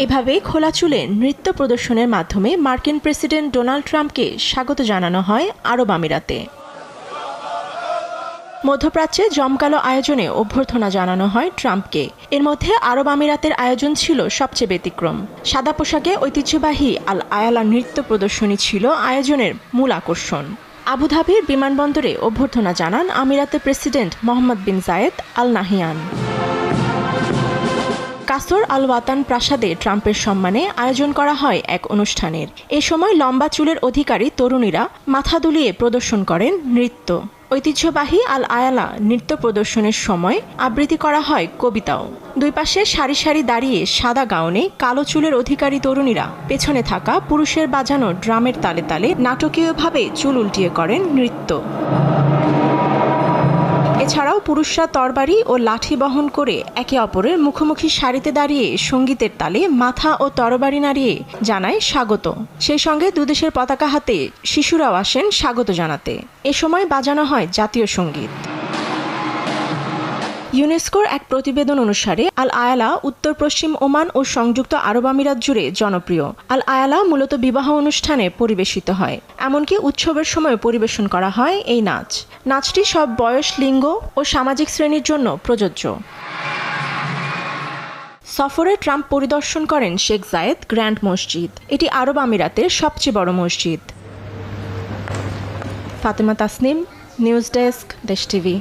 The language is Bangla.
এভাবে খোলা চুলে নৃত্য প্রদর্শনের মাধ্যমে মার্কিন প্রেসিডেন্ট ডোনাল্ড ট্রাম্পকে স্বাগত জানানো হয় আরব আমিরাতে। মধ্যপ্রাচ্যে জমকালো আয়োজনে অভ্যর্থনা জানানো হয় ট্রাম্পকে। এর মধ্যে আরব আমিরাতের আয়োজন ছিল সবচেয়ে ব্যতিক্রম। সাদা পোশাকে ঐতিহ্যবাহী আল আয়ালা নৃত্য প্রদর্শনী ছিল আয়োজনের মূল আকর্ষণ। আবুধাবির বিমানবন্দরে অভ্যর্থনা জানান আমিরাতের প্রেসিডেন্ট মোহাম্মদ বিন জায়েদ আল নাহিয়ান। কাসর আল ওয়াতান প্রাসাদে ট্রাম্পের সম্মানে আয়োজন করা হয় এক অনুষ্ঠানের। এ সময় লম্বা চুলের অধিকারী তরুণীরা মাথা দুলিয়ে প্রদর্শন করেন নৃত্য। ঐতিহ্যবাহী আল আয়ালা নৃত্য প্রদর্শনের সময় আবৃত্তি করা হয় কবিতাও। দুই পাশে সারি সারি দাঁড়িয়ে সাদা গাউনে কালো চুলের অধিকারী তরুণীরা পেছনে থাকা পুরুষের বাজানো ড্রামের তালে তালে নাটকীয়ভাবে চুল উল্টিয়ে করেন নৃত্য। এছাড়াও পুরুষরা তরবারি ও লাঠি বহন করে একে অপরের মুখোমুখি সারিতে দাঁড়িয়ে সঙ্গীতের তালে মাথা ও তরবারি নাড়িয়ে জানায় স্বাগত। সেই সঙ্গে দুদেশের পতাকা হাতে শিশুরাও আসেন স্বাগত জানাতে। এ সময় বাজানো হয় জাতীয় সঙ্গীত। ইউনেস্কোর এক প্রতিবেদন অনুসারে আল আয়ালা উত্তর পশ্চিম ওমান ও সংযুক্ত আরব আমিরাত জুড়ে জনপ্রিয়। আল আয়ালা মূলত বিবাহ অনুষ্ঠানে পরিবেশিত হয়, এমনকি উৎসবের সময় পরিবেশন করা হয় এই নাচ। নাচটি সব বয়স, লিঙ্গ ও সামাজিক শ্রেণীর জন্য প্রযোজ্য। সফরে ট্রাম্প পরিদর্শন করেন শেখ জায়েদ গ্র্যান্ড মসজিদ। এটি আরব আমিরাতের সবচেয়ে বড় মসজিদ। ফাতেমা তাসনিম, নিউজ ডেস্ক, দেশ টিভি।